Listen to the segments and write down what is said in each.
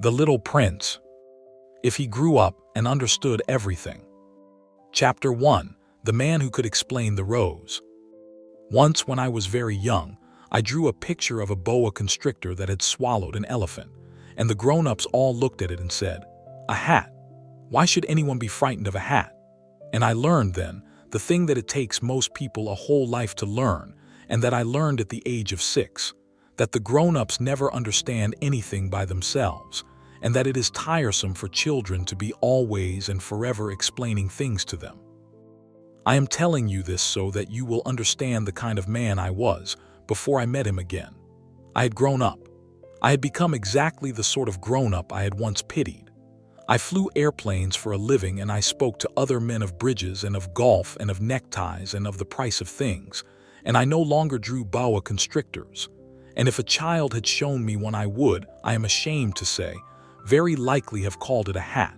The Little Prince. If he grew up and understood everything. Chapter 1. The Man Who Could Explain the Rose. Once, when I was very young, I drew a picture of a boa constrictor that had swallowed an elephant, and the grown-ups all looked at it and said, "A hat. Why should anyone be frightened of a hat?" And I learned then the thing that it takes most people a whole life to learn, and that I learned at the age of 6, that the grown-ups never understand anything by themselves, and that it is tiresome for children to be always and forever explaining things to them. I am telling you this so that you will understand the kind of man I was before I met him again. I had grown up. I had become exactly the sort of grown-up I had once pitied. I flew airplanes for a living, and I spoke to other men of bridges and of golf and of neckties and of the price of things, and I no longer drew boa constrictors. And if a child had shown me one, I would, I am ashamed to say, very likely have called it a hat.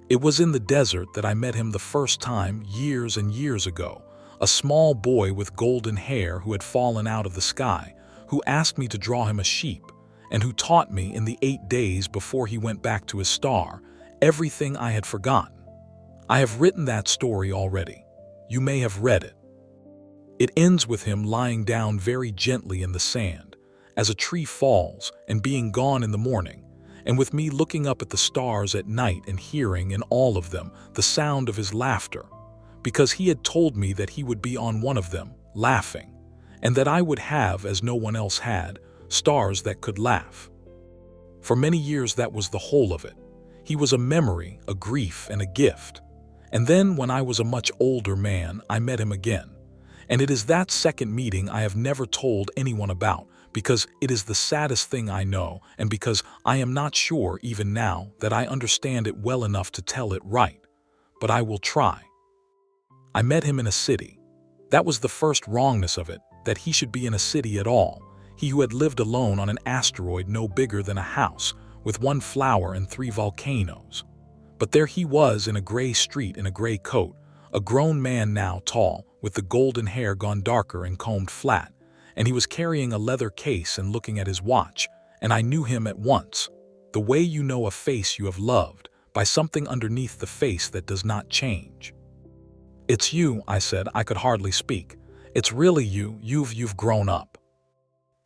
It was in the desert that I met him the first time years and years ago, a small boy with golden hair who had fallen out of the sky, who asked me to draw him a sheep, and who taught me in the 8 days before he went back to his star everything I had forgotten. I have written that story already. You may have read it. It ends with him lying down very gently in the sand, as a tree falls, and being gone in the morning, and with me looking up at the stars at night and hearing in all of them the sound of his laughter, because he had told me that he would be on one of them, laughing, and that I would have, as no one else had, stars that could laugh. For many years that was the whole of it. He was a memory, a grief, and a gift. And then, when I was a much older man, I met him again. And it is that second meeting I have never told anyone about, because it is the saddest thing I know, and because I am not sure even now that I understand it well enough to tell it right. But I will try. I met him in a city. That was the first wrongness of it, that he should be in a city at all. He who had lived alone on an asteroid no bigger than a house, with 1 flower and 3 volcanoes. But there he was in a gray street in a gray coat, a grown man now tall, with the golden hair gone darker and combed flat, and he was carrying a leather case and looking at his watch, and I knew him at once, the way you know a face you have loved, by something underneath the face that does not change. "It's you," I said. I could hardly speak. "It's really you. You've grown up."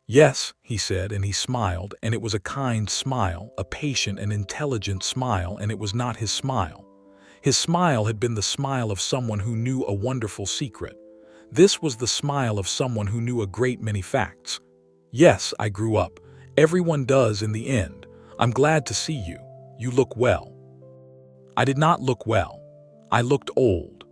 "Yes," he said, and he smiled, and it was a kind smile, a patient and intelligent smile, and it was not his smile. His smile had been the smile of someone who knew a wonderful secret. This was the smile of someone who knew a great many facts. "Yes, I grew up. Everyone does in the end. I'm glad to see you. You look well." I did not look well. I looked old.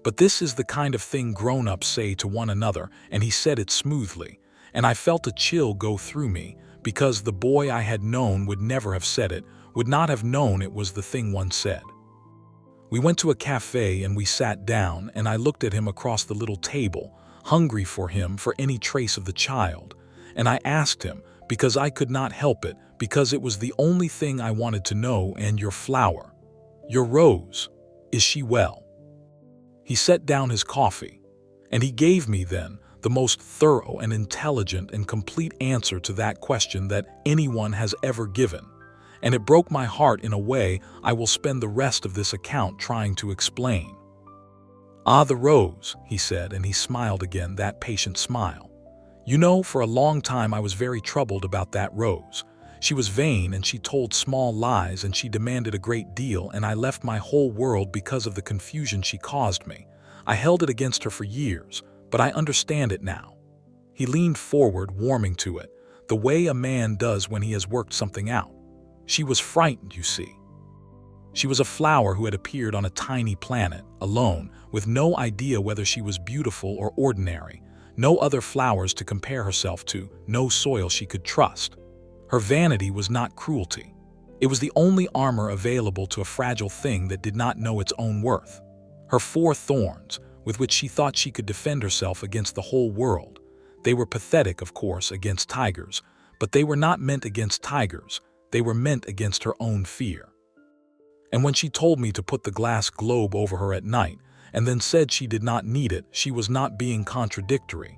But this is the kind of thing grown-ups say to one another, and he said it smoothly, and I felt a chill go through me, because the boy I had known would never have said it, would not have known it was the thing one said. We went to a cafe and we sat down, and I looked at him across the little table, hungry for him, for any trace of the child, and I asked him, because I could not help it, because it was the only thing I wanted to know, "And your flower, your rose, is she well?" He set down his coffee, and he gave me then the most thorough and intelligent and complete answer to that question that anyone has ever given, and it broke my heart in a way I will spend the rest of this account trying to explain. "Ah, the rose," he said, and he smiled again, that patient smile. "You know, for a long time I was very troubled about that rose. She was vain, and she told small lies, and she demanded a great deal, and I left my whole world because of the confusion she caused me. I held it against her for years, but I understand it now." He leaned forward, warming to it, the way a man does when he has worked something out. "She was frightened, you see. She was a flower who had appeared on a tiny planet, alone, with no idea whether she was beautiful or ordinary, no other flowers to compare herself to, no soil she could trust. Her vanity was not cruelty. It was the only armor available to a fragile thing that did not know its own worth. Her 4 thorns, with which she thought she could defend herself against the whole world. They were pathetic, of course, against tigers, but they were not meant against tigers. They were meant against her own fear. And when she told me to put the glass globe over her at night, and then said she did not need it, she was not being contradictory.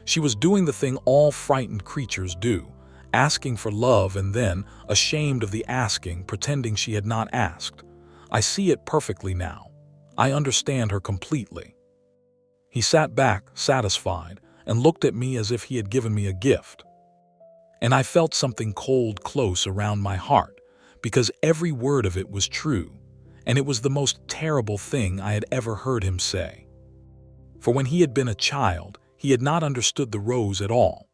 She was doing the thing all frightened creatures do, asking for love and then, ashamed of the asking, pretending she had not asked. I see it perfectly now. I understand her completely. He sat back, satisfied, and looked at me as if he had given me a gift. And I felt something cold close around my heart, because every word of it was true, and it was the most terrible thing I had ever heard him say. For when he had been a child, he had not understood the rose at all.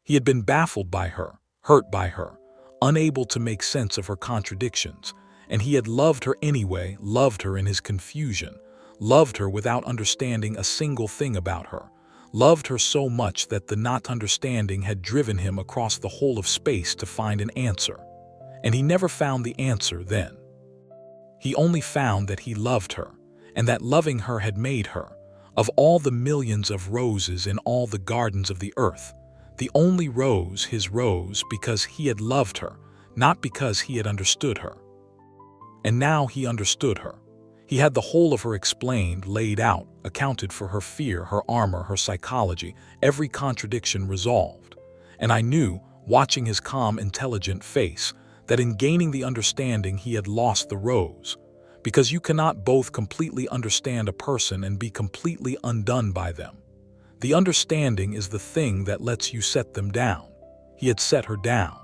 He had been baffled by her, hurt by her, unable to make sense of her contradictions, and he had loved her anyway, loved her in his confusion, loved her without understanding a single thing about her, loved her so much that the not understanding had driven him across the whole of space to find an answer. And he never found the answer then. He only found that he loved her, and that loving her had made her, of all the millions of roses in all the gardens of the earth, the only rose his rose because he had loved her, not because he had understood her. And now he understood her. He had the whole of her explained, laid out, accounted for her fear, her armor, her psychology, every contradiction resolved. And I knew, watching his calm, intelligent face, that in gaining the understanding he had lost the rose, because you cannot both completely understand a person and be completely undone by them. The understanding is the thing that lets you set them down. He had set her down.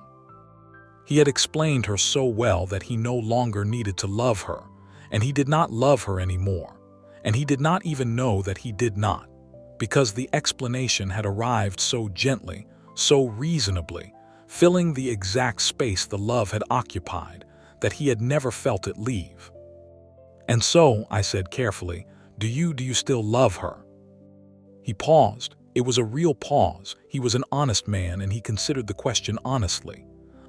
He had explained her so well that he no longer needed to love her, and he did not love her anymore, and he did not even know that he did not, because the explanation had arrived so gently, so reasonably, filling the exact space the love had occupied, that he had never felt it leave. "And so," I said carefully, do you still love her?" He paused. It was a real pause. He was an honest man, and he considered the question honestly.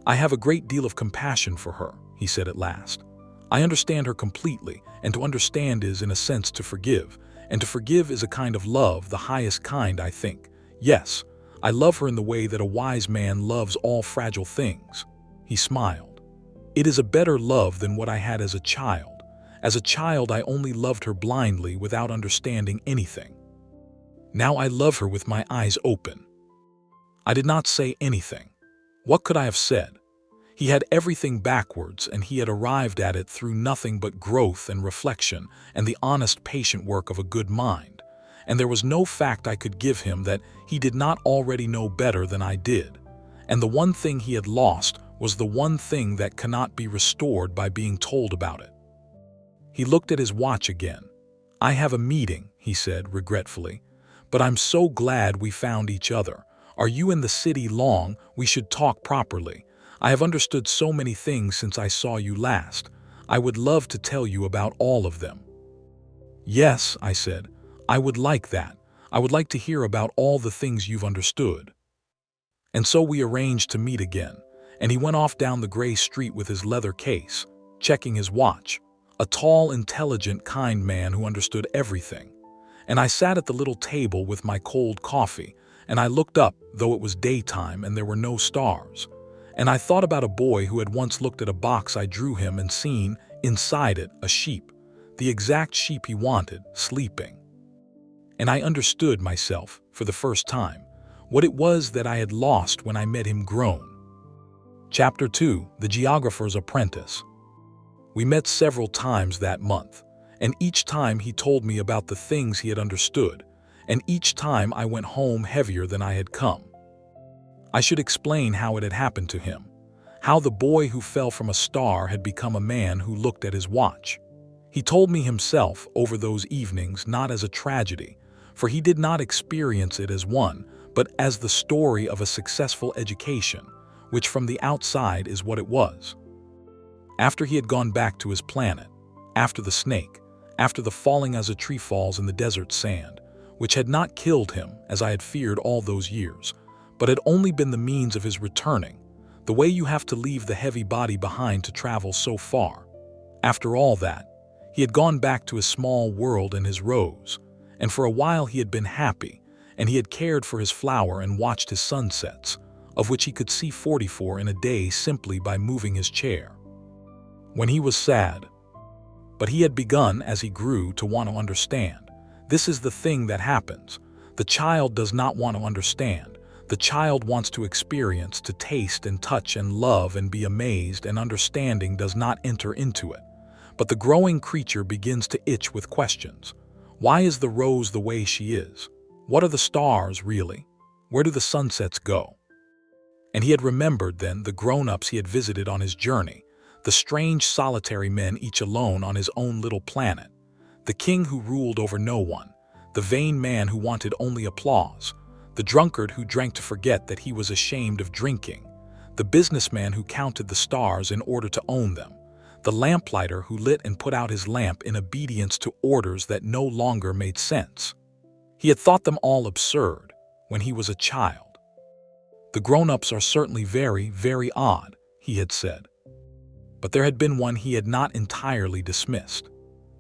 "I have a great deal of compassion for her," he said at last. "I understand her completely, and to understand is, in a sense, to forgive, and to forgive is a kind of love, the highest kind, I think. Yes, I love her in the way that a wise man loves all fragile things." He smiled. "It is a better love than what I had as a child. As a child, I only loved her blindly without understanding anything. Now I love her with my eyes open." I did not say anything. What could I have said? He had everything backwards, and he had arrived at it through nothing but growth and reflection and the honest, patient work of a good mind. And there was no fact I could give him that he did not already know better than I did. And the one thing he had lost was the one thing that cannot be restored by being told about it. He looked at his watch again. "I have a meeting," he said regretfully. "But I'm so glad we found each other. Are you in the city long? We should talk properly. I have understood so many things since I saw you last. I would love to tell you about all of them." "Yes," I said, "I would like that. I would like to hear about all the things you've understood." And so we arranged to meet again, and he went off down the gray street with his leather case, checking his watch. A tall, intelligent, kind man who understood everything. And I sat at the little table with my cold coffee, and I looked up, though it was daytime and there were no stars. And I thought about a boy who had once looked at a box I drew him and seen, inside it, a sheep, the exact sheep he wanted, sleeping. And I understood myself, for the first time, what it was that I had lost when I met him grown. Chapter 2: The Geographer's Apprentice. We met several times that month, and each time he told me about the things he had understood, and each time I went home heavier than I had come. I should explain how it had happened to him, how the boy who fell from a star had become a man who looked at his watch. He told me himself over those evenings not as a tragedy, for he did not experience it as one, but as the story of a successful education, which from the outside is what it was. After he had gone back to his planet, after the snake, after the falling as a tree falls in the desert sand, which had not killed him, as I had feared all those years, but had only been the means of his returning, the way you have to leave the heavy body behind to travel so far. After all that, he had gone back to his small world and his rose, and for a while he had been happy, and he had cared for his flower and watched his sunsets, of which he could see 44 in a day simply by moving his chair. When he was sad. But he had begun, as he grew, to want to understand. This is the thing that happens. The child does not want to understand. The child wants to experience, to taste and touch and love and be amazed, and understanding does not enter into it. But the growing creature begins to itch with questions. Why is the rose the way she is? What are the stars, really? Where do the sunsets go? And he had remembered then the grown-ups he had visited on his journey, the strange solitary men each alone on his own little planet, the king who ruled over no one, the vain man who wanted only applause, the drunkard who drank to forget that he was ashamed of drinking, the businessman who counted the stars in order to own them, the lamplighter who lit and put out his lamp in obedience to orders that no longer made sense. He had thought them all absurd when he was a child. The grown-ups are certainly very, very odd, he had said. But there had been one he had not entirely dismissed.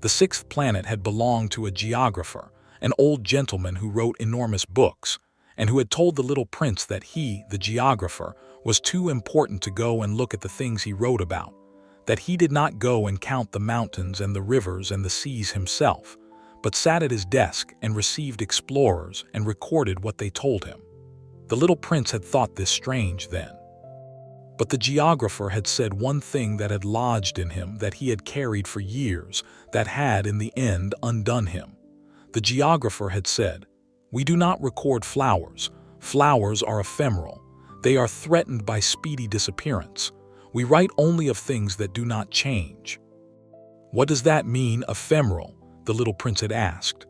The sixth planet had belonged to a geographer, an old gentleman who wrote enormous books, and who had told the little prince that he, the geographer, was too important to go and look at the things he wrote about, that he did not go and count the mountains and the rivers and the seas himself, but sat at his desk and received explorers and recorded what they told him. The little prince had thought this strange then. But the geographer had said one thing that had lodged in him, that he had carried for years, that had in the end undone him. The geographer had said, "We do not record flowers. Flowers are ephemeral. They are threatened by speedy disappearance. We write only of things that do not change." "What does that mean, ephemeral?" the little prince had asked.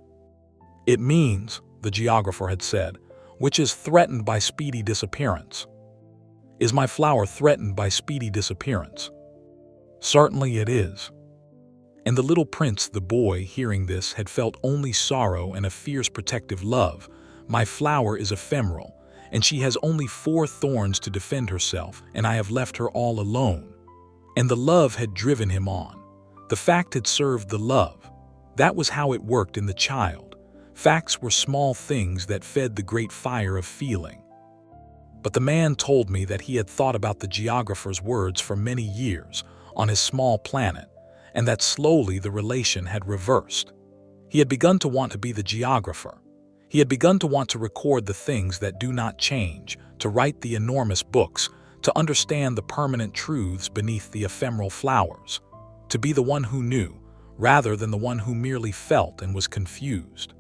"It means," the geographer had said, "which is threatened by speedy disappearance." "Is my flower threatened by speedy disappearance?" "Certainly it is." And the little prince, the boy, hearing this, had felt only sorrow and a fierce protective love. "My flower is ephemeral, and she has only 4 thorns to defend herself, and I have left her all alone." And the love had driven him on. The fact had served the love. That was how it worked in the child. Facts were small things that fed the great fire of feeling. But the man told me that he had thought about the geographer's words for many years on his small planet, and that slowly the relation had reversed. He had begun to want to be the geographer. He had begun to want to record the things that do not change, to write the enormous books, to understand the permanent truths beneath the ephemeral flowers, to be the one who knew, rather than the one who merely felt and was confused.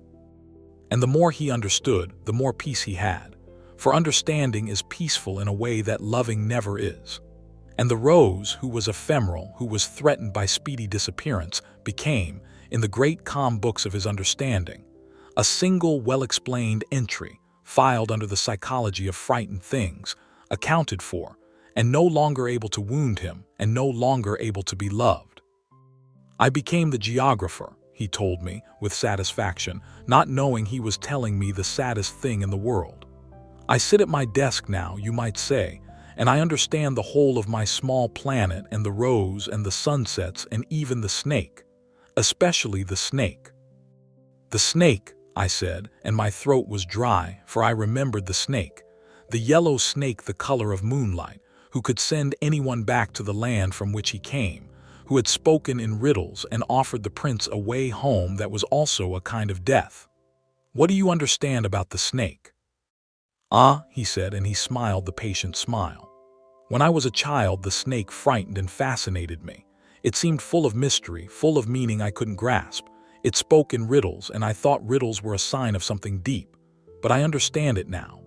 And the more he understood, the more peace he had, for understanding is peaceful in a way that loving never is. And the rose, who was ephemeral, who was threatened by speedy disappearance, became, in the great calm books of his understanding, a single well-explained entry, filed under the psychology of frightened things, accounted for, and no longer able to wound him, and no longer able to be loved. "I became the geographer," he told me with satisfaction, not knowing he was telling me the saddest thing in the world. "I sit at my desk now, you might say, and I understand the whole of my small planet and the rose and the sunsets and even the snake, especially the snake." "The snake," I said, and my throat was dry, for I remembered the snake, the yellow snake the color of moonlight, who could send anyone back to the land from which he came, who had spoken in riddles and offered the prince a way home that was also a kind of death. "What do you understand about the snake?" "Ah," he said, and he smiled the patient smile. "When I was a child, the snake frightened and fascinated me. It seemed full of mystery, full of meaning I couldn't grasp. It spoke in riddles, and I thought riddles were a sign of something deep. But I understand it now.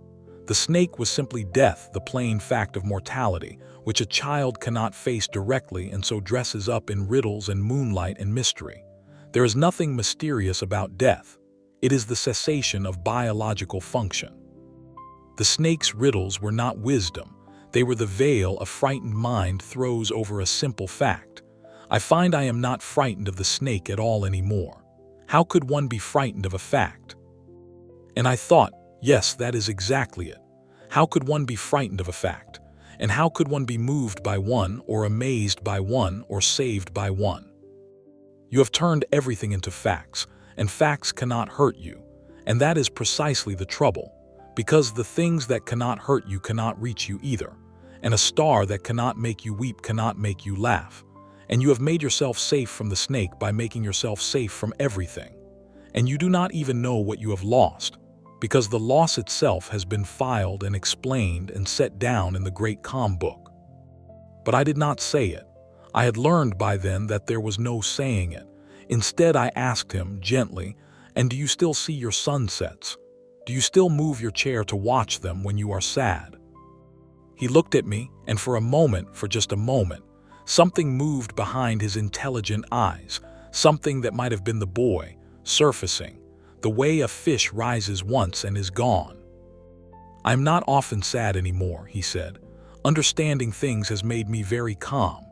The snake was simply death, the plain fact of mortality, which a child cannot face directly and so dresses up in riddles and moonlight and mystery. There is nothing mysterious about death. It is the cessation of biological function." The snake's riddles were not wisdom. They were the veil a frightened mind throws over a simple fact. I find I am not frightened of the snake at all anymore. How could one be frightened of a fact? And I thought, yes, that is exactly it. How could one be frightened of a fact? And how could one be moved by one, or amazed by one, or saved by one? You have turned everything into facts, and facts cannot hurt you. And that is precisely the trouble, because the things that cannot hurt you cannot reach you either. And a star that cannot make you weep cannot make you laugh. And you have made yourself safe from the snake by making yourself safe from everything. And you do not even know what you have lost. because the loss itself has been filed and explained and set down in the Great Calm Book. But I did not say it. I had learned by then that there was no saying it. Instead, I asked him gently, "And do you still see your sunsets? Do you still move your chair to watch them when you are sad?" He looked at me, and for just a moment, something moved behind his intelligent eyes, something that might have been the boy, surfacing, the way a fish rises once and is gone. "I'm not often sad anymore," he said. "Understanding things has made me very calm."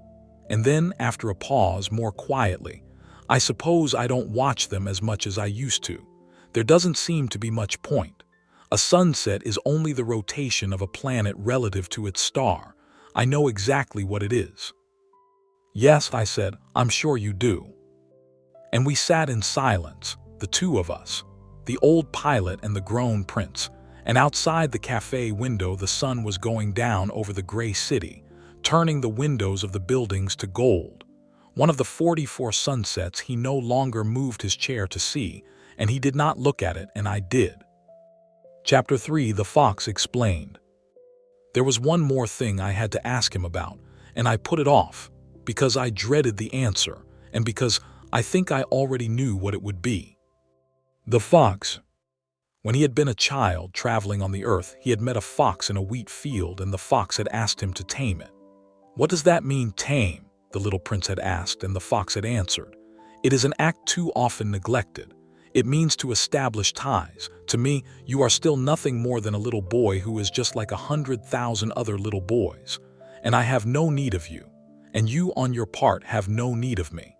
And then, after a pause, more quietly, "I suppose I don't watch them as much as I used to. There doesn't seem to be much point. A sunset is only the rotation of a planet relative to its star. I know exactly what it is." "Yes," I said, "I'm sure you do." And we sat in silence, the two of us, the old pilot and the grown prince, and outside the cafe window the sun was going down over the gray city, turning the windows of the buildings to gold. One of the 44 sunsets he no longer moved his chair to see, and he did not look at it, and I did. Chapter 3, The Fox Explained. There was one more thing I had to ask him about, and I put it off, because I dreaded the answer, and because I think I already knew what it would be. The fox. When he had been a child traveling on the earth, he had met a fox in a wheat field, and the fox had asked him to tame it. "What does that mean, tame?" the little prince had asked, and the fox had answered. "It is an act too often neglected. It means to establish ties. To me, you are still nothing more than a little boy who is just like 100,000 other little boys, and I have no need of you, and you on your part have no need of me.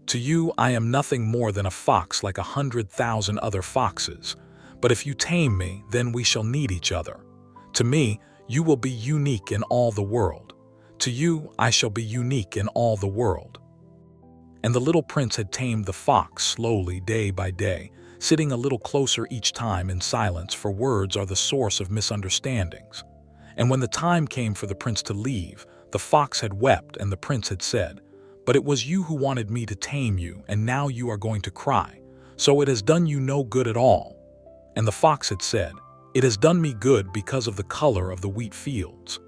To you, I am nothing more than a fox like 100,000 other foxes, but if you tame me, then we shall need each other. To me, you will be unique in all the world. To you, I shall be unique in all the world." And the little prince had tamed the fox slowly, day by day, sitting a little closer each time in silence, for words are the source of misunderstandings. And when the time came for the prince to leave, the fox had wept, and the prince had said, "But it was you who wanted me to tame you, and now you are going to cry. So it has done you no good at all." And the fox had said, "It has done me good because of the color of the wheat fields."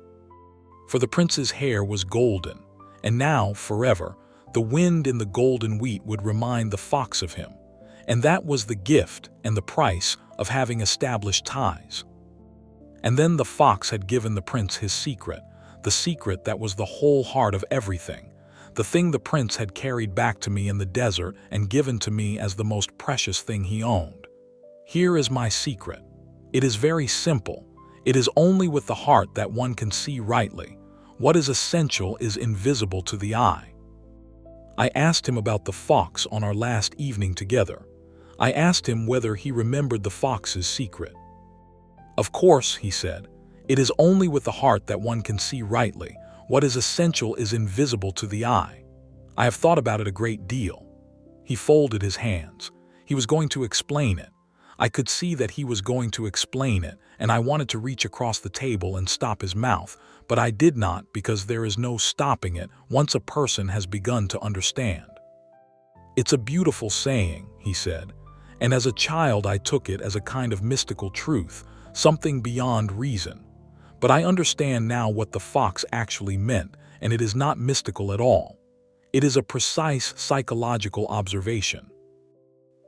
For the prince's hair was golden, and now, forever, the wind in the golden wheat would remind the fox of him, and that was the gift and the price of having established ties. And then the fox had given the prince his secret, the secret that was the whole heart of everything, the thing the prince had carried back to me in the desert and given to me as the most precious thing he owned. Here is my secret. It is very simple. It is only with the heart that one can see rightly. What is essential is invisible to the eye. I asked him about the fox on our last evening together. I asked him whether he remembered the fox's secret. "Of course," he said, "it is only with the heart that one can see rightly. What is essential is invisible to the eye. I have thought about it a great deal." He folded his hands. He was going to explain it. I could see that he was going to explain it, and I wanted to reach across the table and stop his mouth, but I did not, because there is no stopping it once a person has begun to understand. "It's a beautiful saying," he said, "and as a child I took it as a kind of mystical truth, something beyond reason. But I understand now what the fox actually meant, and it is not mystical at all. It is a precise psychological observation."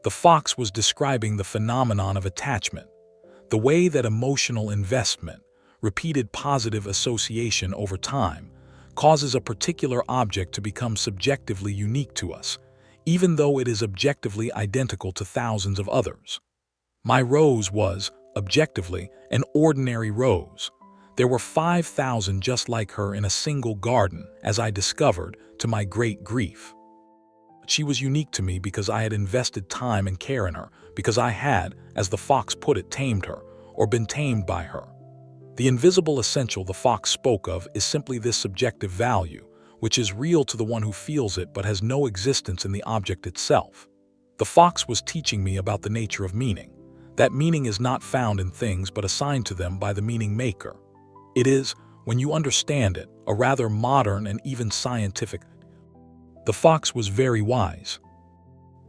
The fox was describing the phenomenon of attachment, the way that emotional investment, repeated positive association over time, causes a particular object to become subjectively unique to us, even though it is objectively identical to thousands of others. My rose was, objectively, an ordinary rose. There were 5,000 just like her in a single garden, as I discovered, to my great grief. She was unique to me because I had invested time and care in her, because I had, as the fox put it, tamed her, or been tamed by her. The invisible essential the fox spoke of is simply this subjective value, which is real to the one who feels it but has no existence in the object itself. The fox was teaching me about the nature of meaning. That meaning is not found in things but assigned to them by the meaning maker. It is, when you understand it, a rather modern and even scientific. The fox was very wise.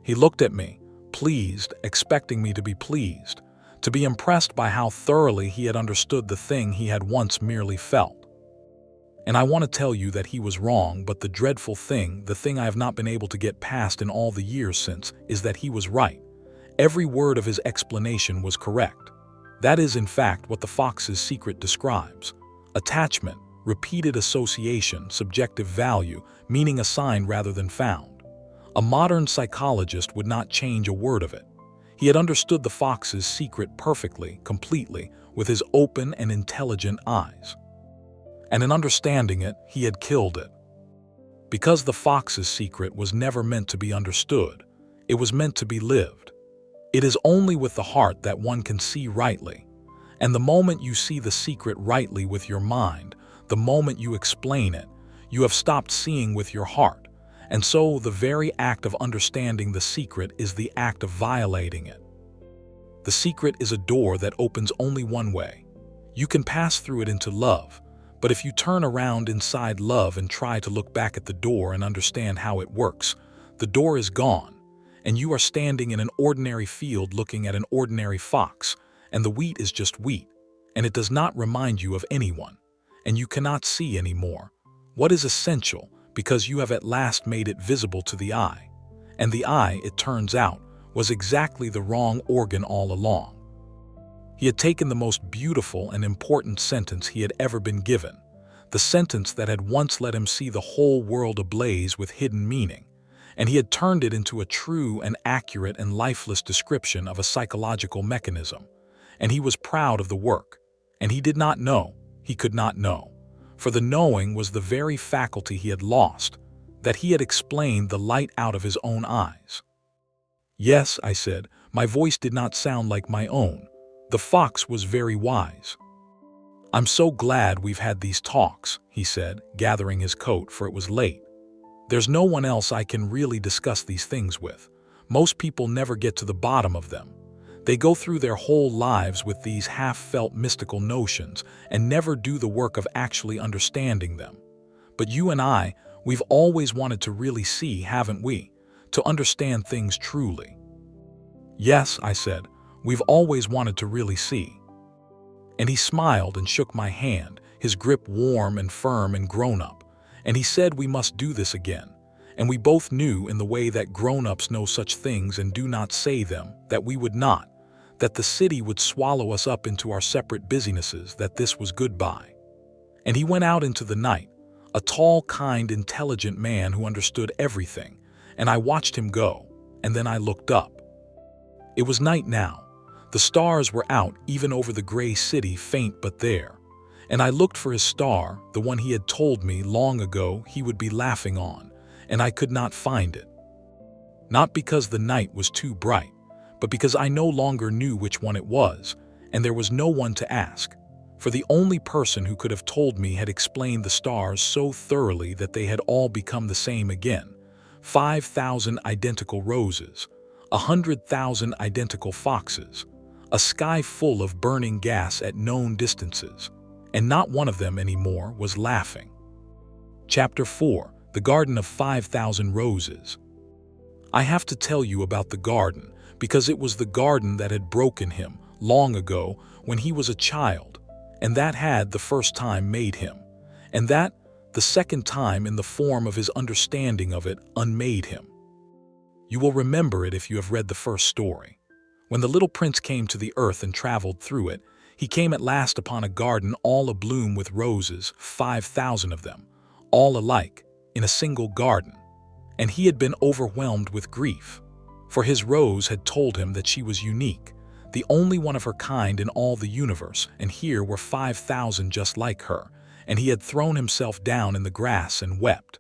He looked at me, pleased, expecting me to be pleased. to be impressed by how thoroughly he had understood the thing he had once merely felt. And I want to tell you that he was wrong, but the dreadful thing, the thing I have not been able to get past in all the years since, is that he was right. Every word of his explanation was correct. That is, in fact, what the fox's secret describes. Attachment, repeated association, subjective value, meaning assigned rather than found. A modern psychologist would not change a word of it. He had understood the fox's secret perfectly, completely, with his open and intelligent eyes. And in understanding it, he had killed it. Because the fox's secret was never meant to be understood, it was meant to be lived. It is only with the heart that one can see rightly. And the moment you see the secret rightly with your mind, the moment you explain it, you have stopped seeing with your heart. And so the very act of understanding the secret is the act of violating it. The secret is a door that opens only one way. You can pass through it into love, but if you turn around inside love and try to look back at the door and understand how it works, the door is gone, and you are standing in an ordinary field looking at an ordinary fox, and the wheat is just wheat, and it does not remind you of anyone, and you cannot see anymore what is essential, because you have at last made it visible to the eye. And the eye, it turns out, was exactly the wrong organ all along. He had taken the most beautiful and important sentence he had ever been given, the sentence that had once let him see the whole world ablaze with hidden meaning, and he had turned it into a true and accurate and lifeless description of a psychological mechanism. And he was proud of the work, and he did not know, he could not know. For the knowing was the very faculty he had lost, that he had explained the light out of his own eyes. Yes, I said, my voice did not sound like my own. The fox was very wise. I'm so glad we've had these talks, he said, gathering his coat, for it was late. There's no one else I can really discuss these things with. Most people never get to the bottom of them. They go through their whole lives with these half-felt mystical notions and never do the work of actually understanding them. But you and I, we've always wanted to really see, haven't we? To understand things truly. Yes, I said, we've always wanted to really see. And he smiled and shook my hand, his grip warm and firm and grown-up. And he said we must do this again. And we both knew, in the way that grown-ups know such things and do not say them, that we would not, that the city would swallow us up into our separate businesses, that this was goodbye. And he went out into the night, a tall, kind, intelligent man who understood everything, and I watched him go, and then I looked up. It was night now. The stars were out even over the gray city, faint but there. And I looked for his star, the one he had told me long ago he would be laughing on, and I could not find it. Not because the night was too bright, but because I no longer knew which one it was, and there was no one to ask, for the only person who could have told me had explained the stars so thoroughly that they had all become the same again. 5,000 identical roses, 100,000 identical foxes, a sky full of burning gas at known distances, and not one of them anymore was laughing. Chapter 4. The Garden of 5,000 Roses. I have to tell you about the garden, because it was the garden that had broken him long ago when he was a child, and that had the first time made him, and that, the second time in the form of his understanding of it, unmade him. You will remember it if you have read the first story. When the little prince came to the earth and traveled through it, he came at last upon a garden all abloom with roses, 5,000 of them, all alike, in a single garden, and he had been overwhelmed with grief. For his rose had told him that she was unique, the only one of her kind in all the universe, and here were 5,000 just like her, and he had thrown himself down in the grass and wept.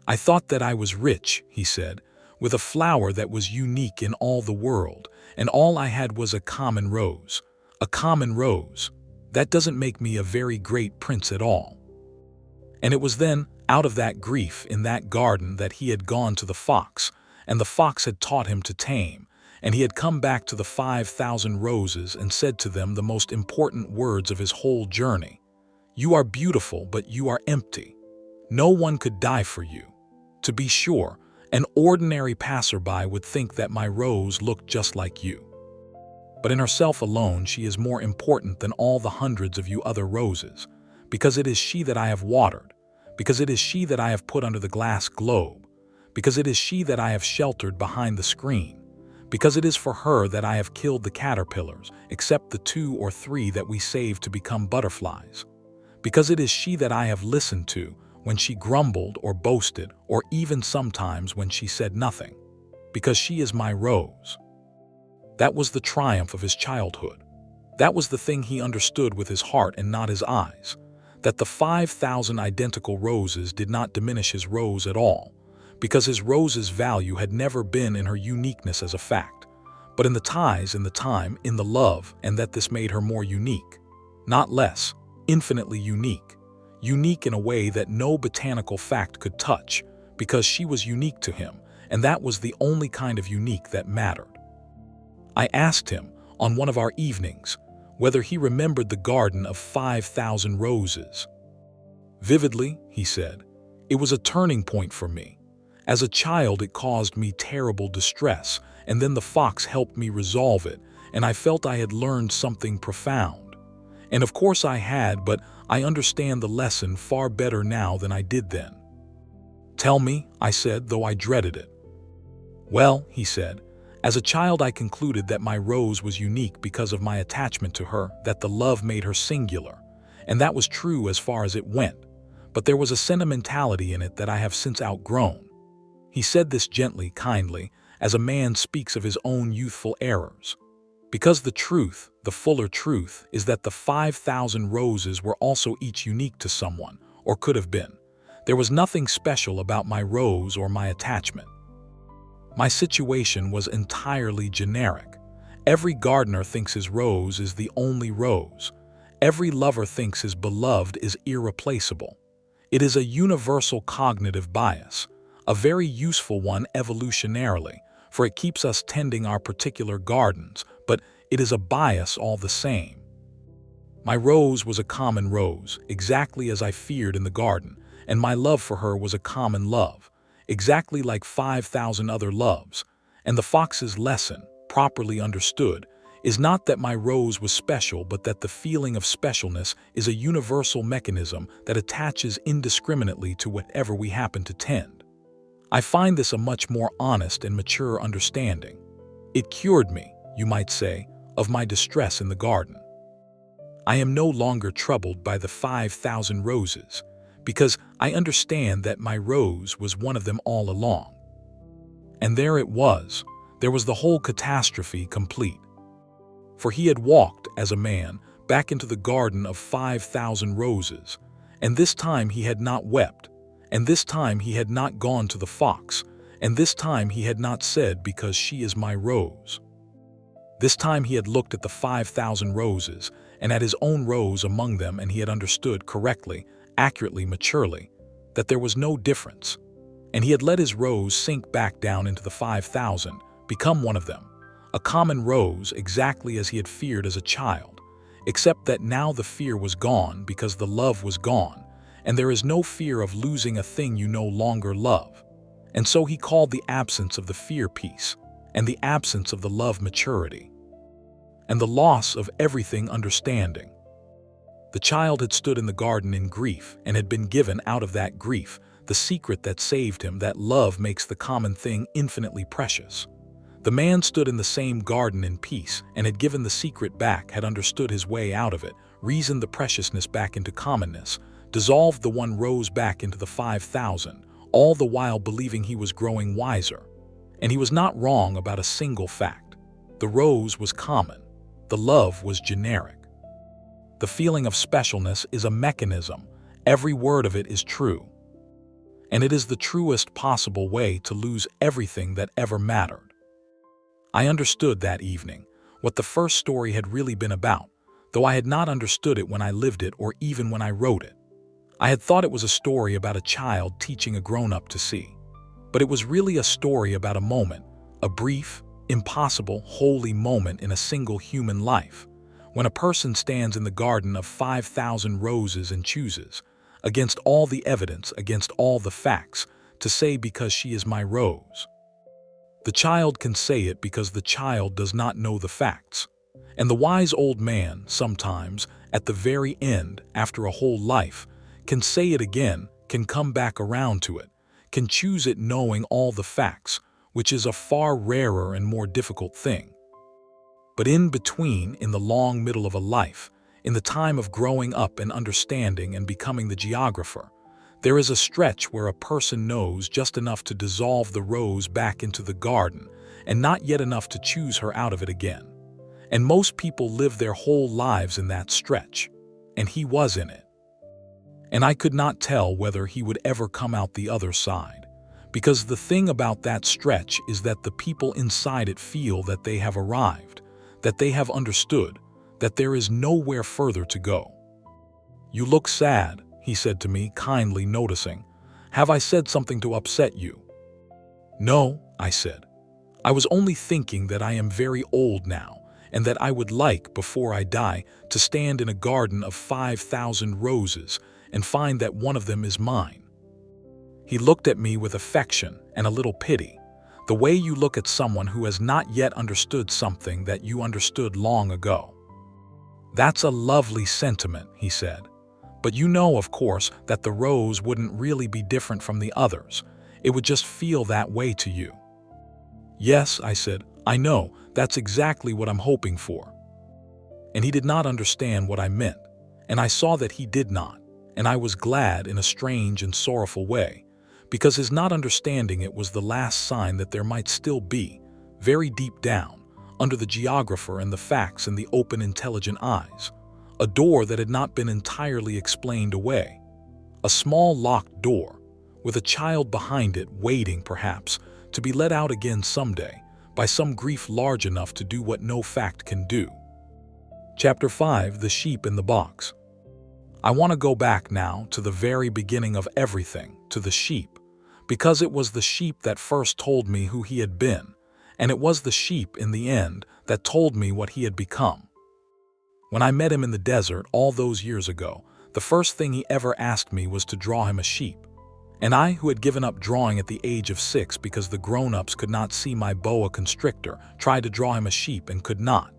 I thought that I was rich, he said, with a flower that was unique in all the world, and all I had was a common rose. A common rose. That doesn't make me a very great prince at all. And it was then, out of that grief in that garden, that he had gone to the fox, and the fox had taught him to tame, and he had come back to the 5,000 roses and said to them the most important words of his whole journey. You are beautiful, but you are empty. No one could die for you. To be sure, an ordinary passerby would think that my rose looked just like you. but in herself alone she is more important than all the hundreds of you other roses, because it is she that I have watered, because it is she that I have put under the glass globe, because it is she that I have sheltered behind the screen, because it is for her that I have killed the caterpillars, except the 2 or 3 that we saved to become butterflies, because it is she that I have listened to when she grumbled or boasted, or even sometimes when she said nothing, because she is my rose. That was the triumph of his childhood. That was the thing he understood with his heart and not his eyes, that the 5,000 identical roses did not diminish his rose at all, because his rose's value had never been in her uniqueness as a fact, but in the ties, in the time, in the love, and that this made her more unique, not less, infinitely unique, unique in a way that no botanical fact could touch, because she was unique to him, and that was the only kind of unique that mattered. I asked him, on one of our evenings, whether he remembered the garden of 5,000 roses. Vividly, he said. It was a turning point for me. As a child, it caused me terrible distress, and then the fox helped me resolve it, and I felt I had learned something profound. And of course I had, but I understand the lesson far better now than I did then. Tell me, I said, though I dreaded it. Well, he said, as a child I concluded that my rose was unique because of my attachment to her, that the love made her singular, and that was true as far as it went, but there was a sentimentality in it that I have since outgrown. He said this gently, kindly, as a man speaks of his own youthful errors. Because the truth, the fuller truth, is that the 5,000 roses were also each unique to someone, or could have been. There was nothing special about my rose or my attachment. My situation was entirely generic. Every gardener thinks his rose is the only rose. Every lover thinks his beloved is irreplaceable. It is a universal cognitive bias, a very useful one evolutionarily, for it keeps us tending our particular gardens, but it is a bias all the same. My rose was a common rose, exactly as I feared in the garden, and my love for her was a common love, exactly like 5,000 other loves, and the fox's lesson, properly understood, is not that my rose was special, but that the feeling of specialness is a universal mechanism that attaches indiscriminately to whatever we happen to tend. I find this a much more honest and mature understanding. It cured me, you might say, of my distress in the garden. I am no longer troubled by the 5,000 roses, because I understand that my rose was one of them all along. And there it was. There was the whole catastrophe complete. For he had walked, as a man, back into the garden of 5,000 roses, and this time he had not wept, and this time he had not gone to the fox, and this time he had not said, because she is my rose. This time he had looked at the 5,000 roses, and at his own rose among them, and he had understood correctly, accurately, maturely, that there was no difference, and he had let his rose sink back down into the 5,000, become one of them, a common rose exactly as he had feared as a child, except that now the fear was gone because the love was gone, and there is no fear of losing a thing you no longer love. And so he called the absence of the fear peace, and the absence of the love maturity, and the loss of everything understanding. The child had stood in the garden in grief and had been given out of that grief the secret that saved him, that love makes the common thing infinitely precious. The man stood in the same garden in peace and had given the secret back, had understood his way out of it, reasoned the preciousness back into commonness, dissolved the one rose back into the 5,000, all the while believing he was growing wiser. And he was not wrong about a single fact. The rose was common. The love was generic. The feeling of specialness is a mechanism. Every word of it is true. And it is the truest possible way to lose everything that ever mattered. I understood that evening what the first story had really been about, though I had not understood it when I lived it or even when I wrote it. I had thought it was a story about a child teaching a grown-up to see. But it was really a story about a moment, a brief, impossible, holy moment in a single human life, when a person stands in the garden of 5,000 roses and chooses, against all the evidence, against all the facts, to say, because she is my rose. The child can say it because the child does not know the facts. And the wise old man, sometimes, at the very end, after a whole life, can say it again, can come back around to it, can choose it knowing all the facts, which is a far rarer and more difficult thing. But in between, in the long middle of a life, in the time of growing up and understanding and becoming the geographer, there is a stretch where a person knows just enough to dissolve the rose back into the garden and not yet enough to choose her out of it again. And most people live their whole lives in that stretch, and he was in it. And I could not tell whether he would ever come out the other side, because the thing about that stretch is that the people inside it feel that they have arrived, that they have understood, that there is nowhere further to go. "You look sad," he said to me, kindly noticing. "Have I said something to upset you?" "No," I said. "I was only thinking that I am very old now, and that I would like, before I die, to stand in a garden of 5,000 roses and find that one of them is mine." He looked at me with affection and a little pity, the way you look at someone who has not yet understood something that you understood long ago. "That's a lovely sentiment," he said. "But you know, of course, that the rose wouldn't really be different from the others. It would just feel that way to you." "Yes," I said, "I know, that's exactly what I'm hoping for." And he did not understand what I meant, and I saw that he did not, and I was glad in a strange and sorrowful way, because his not understanding it was the last sign that there might still be, very deep down, under the geographer and the facts and the open, intelligent eyes, a door that had not been entirely explained away, a small locked door, with a child behind it waiting, perhaps, to be let out again someday, by some grief large enough to do what no fact can do. Chapter 5: The Sheep in the Box. I want to go back now to the very beginning of everything, to the sheep, because it was the sheep that first told me who he had been, and it was the sheep, in the end, that told me what he had become. When I met him in the desert all those years ago, the first thing he ever asked me was to draw him a sheep. And I, who had given up drawing at the age of 6 because the grown-ups could not see my boa constrictor, tried to draw him a sheep and could not.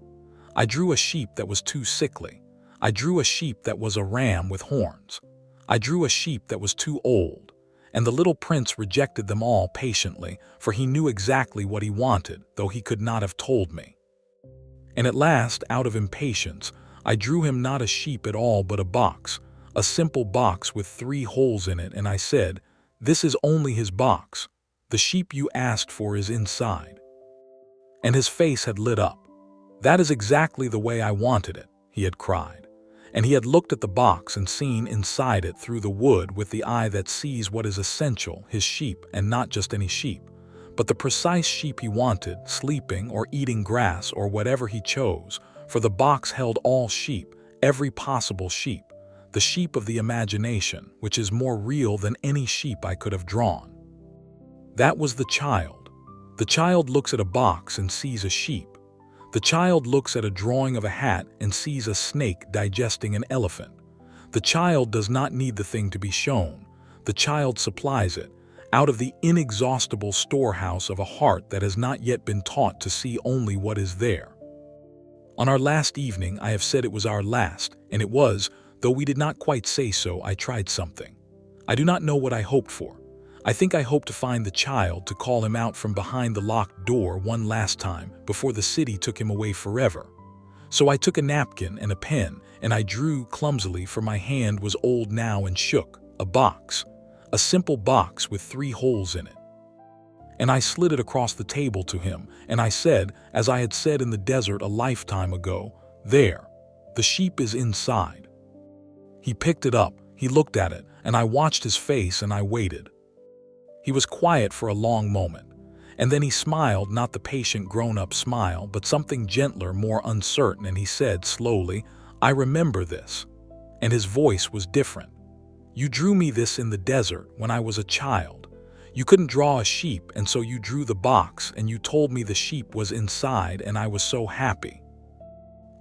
I drew a sheep that was too sickly. I drew a sheep that was a ram with horns. I drew a sheep that was too old. And the little prince rejected them all patiently, for he knew exactly what he wanted, though he could not have told me. And at last, out of impatience, I drew him not a sheep at all but a box, a simple box with 3 holes in it, and I said, "This is only his box. The sheep you asked for is inside." And his face had lit up. "That is exactly the way I wanted it," he had cried. And he had looked at the box and seen inside it through the wood with the eye that sees what is essential, his sheep, and not just any sheep, but the precise sheep he wanted, sleeping or eating grass or whatever he chose, for the box held all sheep, every possible sheep, the sheep of the imagination, which is more real than any sheep I could have drawn. That was the child. The child looks at a box and sees a sheep. The child looks at a drawing of a hat and sees a snake digesting an elephant. The child does not need the thing to be shown. The child supplies it, out of the inexhaustible storehouse of a heart that has not yet been taught to see only what is there. On our last evening, I have said it was our last, and it was, though we did not quite say so. I tried something. I do not know what I hoped for. I think I hoped to find the child, to call him out from behind the locked door one last time before the city took him away forever. So I took a napkin and a pen, and I drew clumsily, for my hand was old now and shook, a box, a simple box with 3 holes in it. And I slid it across the table to him, and I said, as I had said in the desert a lifetime ago, "There, the sheep is inside." He picked it up, he looked at it, and I watched his face and I waited. He was quiet for a long moment, and then he smiled, not the patient grown-up smile, but something gentler, more uncertain, and he said slowly, "I remember this." And his voice was different. "You drew me this in the desert when I was a child. You couldn't draw a sheep, and so you drew the box, and you told me the sheep was inside, and I was so happy."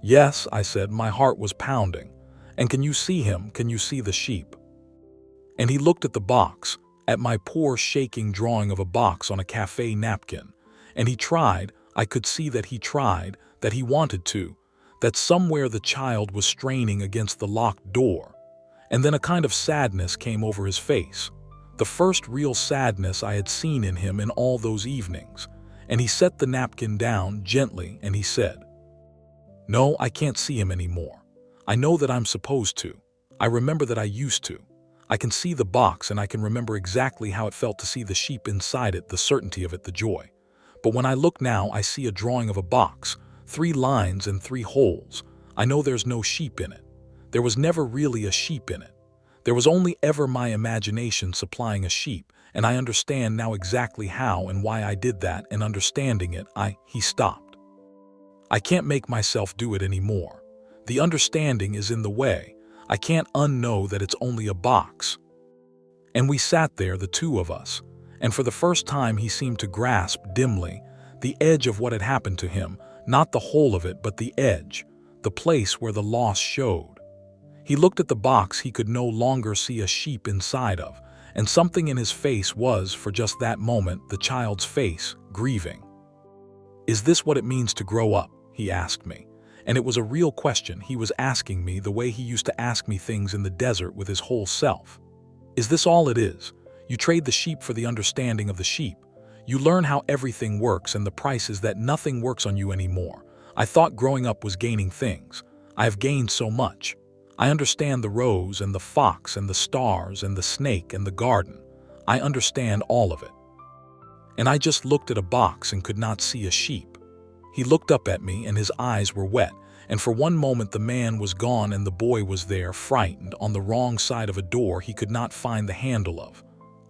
"Yes," I said, my heart was pounding. "And can you see him? Can you see the sheep?" And he looked at the box, at my poor shaking drawing of a box on a cafe napkin, and he tried, I could see that he tried, that he wanted to, that somewhere the child was straining against the locked door, and then a kind of sadness came over his face, the first real sadness I had seen in him in all those evenings, and he set the napkin down gently and he said, "No, I can't see him anymore. I know that I'm supposed to. I remember that I used to. I can see the box and I can remember exactly how it felt to see the sheep inside it, the certainty of it, the joy. But when I look now, I see a drawing of a box, 3 lines and 3 holes. I know there's no sheep in it. There was never really a sheep in it. There was only ever my imagination supplying a sheep, and I understand now exactly how and why I did that, and understanding it, He stopped. I can't make myself do it anymore. The understanding is in the way. I can't unknow that it's only a box." And we sat there, the two of us, and for the first time he seemed to grasp dimly the edge of what had happened to him, not the whole of it, but the edge, the place where the loss showed. He looked at the box he could no longer see a sheep inside of, and something in his face was, for just that moment, the child's face, grieving. "Is this what it means to grow up?" he asked me. And it was a real question he was asking me, the way he used to ask me things in the desert with his whole self. "Is this all it is? You trade the sheep for the understanding of the sheep. You learn how everything works, and the price is that nothing works on you anymore. I thought growing up was gaining things. I have gained so much. I understand the rose and the fox and the stars and the snake and the garden. I understand all of it." And I just looked at a box and could not see a sheep. He looked up at me and his eyes were wet, and for one moment the man was gone and the boy was there, frightened, on the wrong side of a door he could not find the handle of.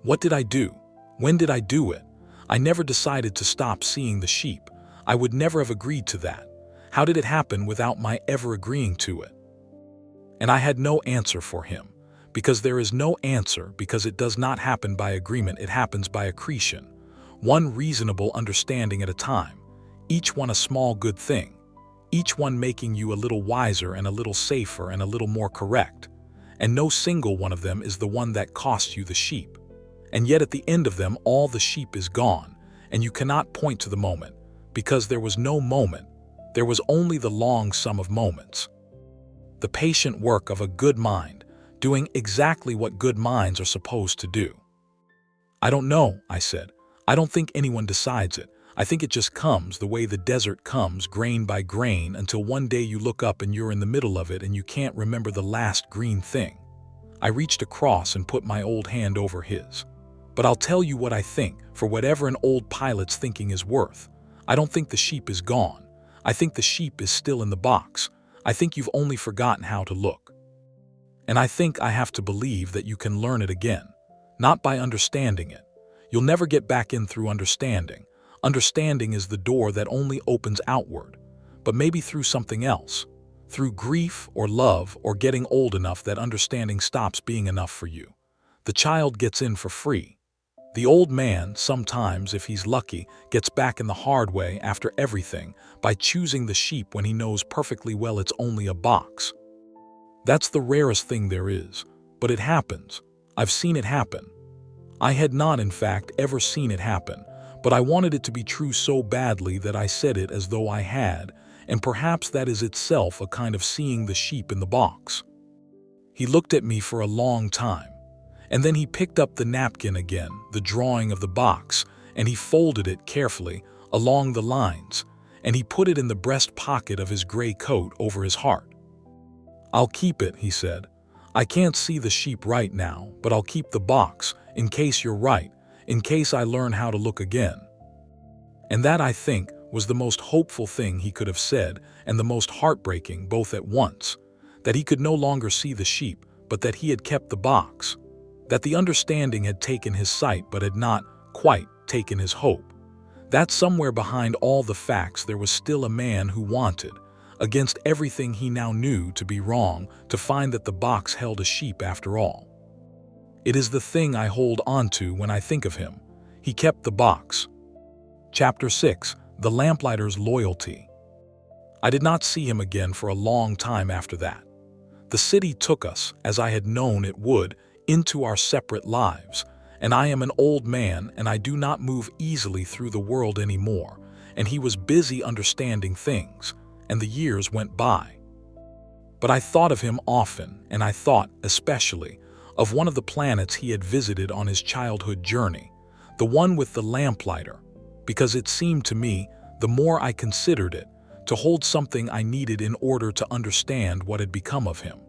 What did I do? When did I do it? I never decided to stop seeing the sheep. I would never have agreed to that. How did it happen without my ever agreeing to it? And I had no answer for him, because there is no answer, because it does not happen by agreement, it happens by accretion. One reasonable understanding at a time, each one a small good thing, each one making you a little wiser and a little safer and a little more correct, and no single one of them is the one that costs you the sheep. And yet at the end of them all the sheep is gone, and you cannot point to the moment, because there was no moment, there was only the long sum of moments. The patient work of a good mind, doing exactly what good minds are supposed to do. "I don't know," I said. "I don't think anyone decides it. I think it just comes the way the desert comes, grain by grain, until one day you look up and you're in the middle of it and you can't remember the last green thing." I reached across and put my old hand over his. "But I'll tell you what I think, for whatever an old pilot's thinking is worth. I don't think the sheep is gone. I think the sheep is still in the box. I think you've only forgotten how to look. And I think I have to believe that you can learn it again, not by understanding it. You'll never get back in through understanding. Understanding is the door that only opens outward, but maybe through something else, through grief or love or getting old enough that understanding stops being enough for you. The child gets in for free. The old man, sometimes, if he's lucky, gets back in the hard way after everything by choosing the sheep when he knows perfectly well it's only a box. That's the rarest thing there is, but it happens. I've seen it happen. I had not, in fact, ever seen it happen, but I wanted it to be true so badly that I said it as though I had, and perhaps that is itself a kind of seeing the sheep in the box. He looked at me for a long time. And then he picked up the napkin again, the drawing of the box, and he folded it carefully along the lines, and he put it in the breast pocket of his gray coat over his heart. "I'll keep it," he said. "I can't see the sheep right now, but I'll keep the box, in case you're right, in case I learn how to look again." And that, I think, was the most hopeful thing he could have said, and the most heartbreaking both at once, that he could no longer see the sheep, but that he had kept the box. That the understanding had taken his sight but had not quite taken his hope. That somewhere behind all the facts there was still a man who wanted, against everything he now knew to be wrong, to find that the box held a sheep after all. It is the thing I hold on to when I think of him. He kept the box. Chapter 6. The Lamplighter's Loyalty. I did not see him again for a long time after that. The city took us, as I had known it would, into our separate lives, and I am an old man and I do not move easily through the world anymore, and he was busy understanding things, and the years went by. But I thought of him often, and I thought, especially, of one of the planets he had visited on his childhood journey, the one with the lamplighter, because it seemed to me, the more I considered it, to hold something I needed in order to understand what had become of him.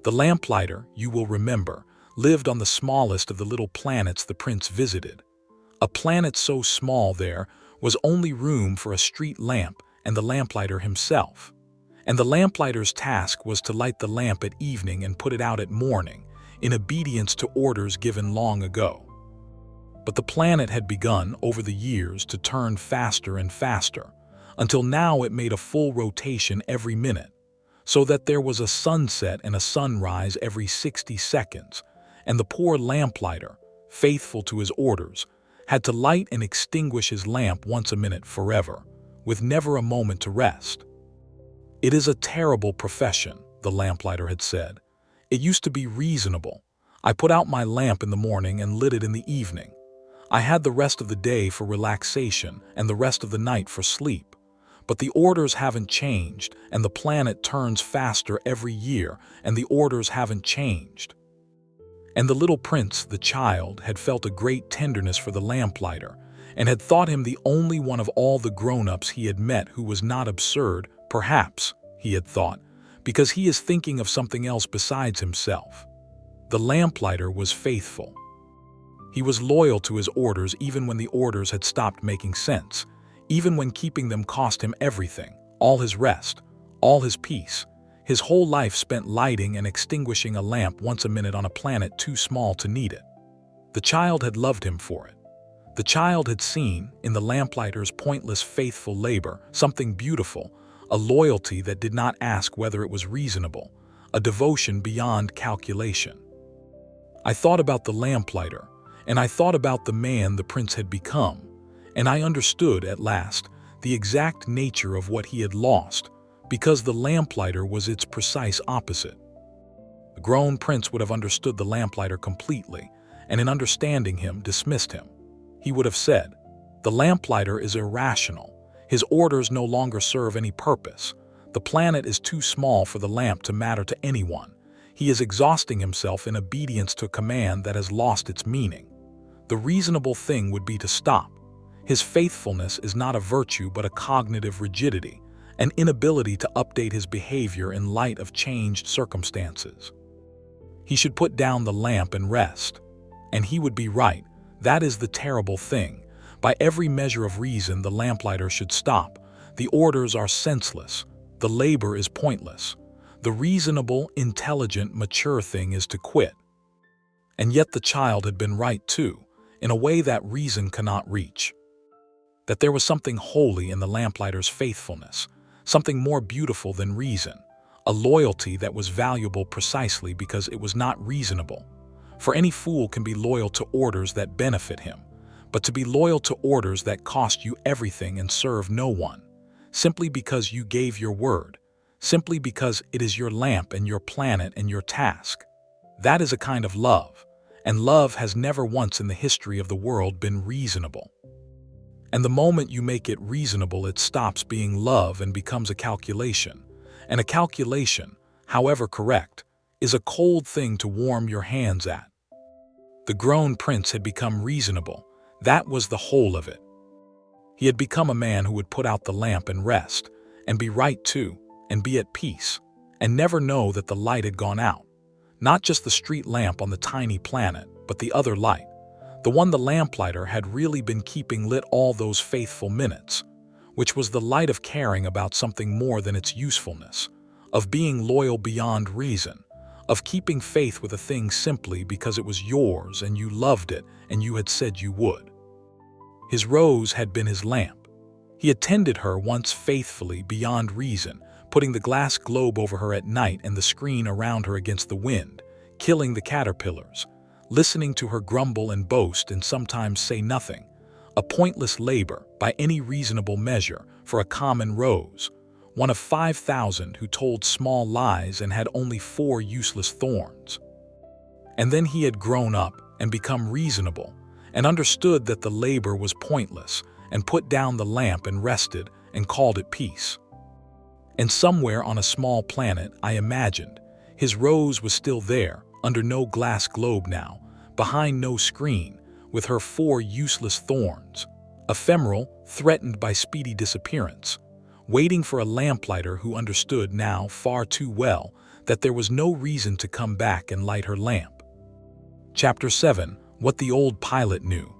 The lamplighter, you will remember, lived on the smallest of the little planets the prince visited. A planet so small there was only room for a street lamp and the lamplighter himself. And the lamplighter's task was to light the lamp at evening and put it out at morning, in obedience to orders given long ago. But the planet had begun, over the years, to turn faster and faster, until now it made a full rotation every minute, so that there was a sunset and a sunrise every 60 seconds, and the poor lamplighter, faithful to his orders, had to light and extinguish his lamp once a minute forever, with never a moment to rest. "It is a terrible profession," the lamplighter had said. "It used to be reasonable. I put out my lamp in the morning and lit it in the evening. I had the rest of the day for relaxation and the rest of the night for sleep. But the orders haven't changed, and the planet turns faster every year, and the orders haven't changed." And the little prince, the child, had felt a great tenderness for the lamplighter, and had thought him the only one of all the grown-ups he had met who was not absurd. Perhaps, he had thought, because he is thinking of something else besides himself. The lamplighter was faithful. He was loyal to his orders even when the orders had stopped making sense, even when keeping them cost him everything, all his rest, all his peace, his whole life spent lighting and extinguishing a lamp once a minute on a planet too small to need it. The child had loved him for it. The child had seen, in the lamplighter's pointless, faithful labor, something beautiful, a loyalty that did not ask whether it was reasonable, a devotion beyond calculation. I thought about the lamplighter, and I thought about the man the prince had become, and I understood, at last, the exact nature of what he had lost, because the lamplighter was its precise opposite. The grown prince would have understood the lamplighter completely, and in understanding him, dismissed him. He would have said, "The lamplighter is irrational. His orders no longer serve any purpose. The planet is too small for the lamp to matter to anyone. He is exhausting himself in obedience to a command that has lost its meaning. The reasonable thing would be to stop. His faithfulness is not a virtue but a cognitive rigidity, an inability to update his behavior in light of changed circumstances. He should put down the lamp and rest." And he would be right. That is the terrible thing. By every measure of reason, the lamplighter should stop. The orders are senseless. The labor is pointless. The reasonable, intelligent, mature thing is to quit. And yet the child had been right too, in a way that reason cannot reach. That there was something holy in the lamplighter's faithfulness, something more beautiful than reason, a loyalty that was valuable precisely because it was not reasonable. For any fool can be loyal to orders that benefit him, but to be loyal to orders that cost you everything and serve no one, simply because you gave your word, simply because it is your lamp and your planet and your task, that is a kind of love, and love has never once in the history of the world been reasonable. And the moment you make it reasonable, it stops being love and becomes a calculation. And a calculation, however correct, is a cold thing to warm your hands at. The grown prince had become reasonable. That was the whole of it. He had become a man who would put out the lamp and rest, and be right too, and be at peace, and never know that the light had gone out. Not just the street lamp on the tiny planet, but the other light. The one the lamplighter had really been keeping lit all those faithful minutes, which was the light of caring about something more than its usefulness, of being loyal beyond reason, of keeping faith with a thing simply because it was yours and you loved it and you had said you would. His rose had been his lamp. He attended her once faithfully beyond reason, putting the glass globe over her at night and the screen around her against the wind, killing the caterpillars, listening to her grumble and boast and sometimes say nothing, a pointless labor by any reasonable measure for a common rose, one of 5,000 who told small lies and had only 4 useless thorns. And then he had grown up and become reasonable and understood that the labor was pointless and put down the lamp and rested and called it peace. And somewhere on a small planet, I imagined, his rose was still there, under no glass globe now, behind no screen, with her 4 useless thorns, ephemeral, threatened by speedy disappearance, waiting for a lamplighter who understood now far too well that there was no reason to come back and light her lamp. Chapter 7. What the Old Pilot Knew.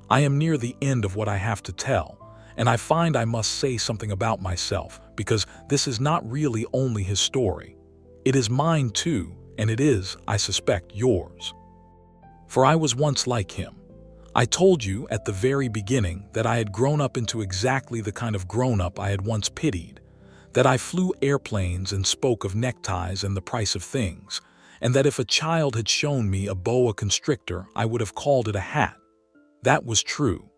I am near the end of what I have to tell, and I find I must say something about myself, because this is not really only his story. It is mine too, and it is, I suspect, yours. For I was once like him. I told you at the very beginning that I had grown up into exactly the kind of grown-up I had once pitied, that I flew airplanes and spoke of neckties and the price of things, and that if a child had shown me a boa constrictor, I would have called it a hat. That was true.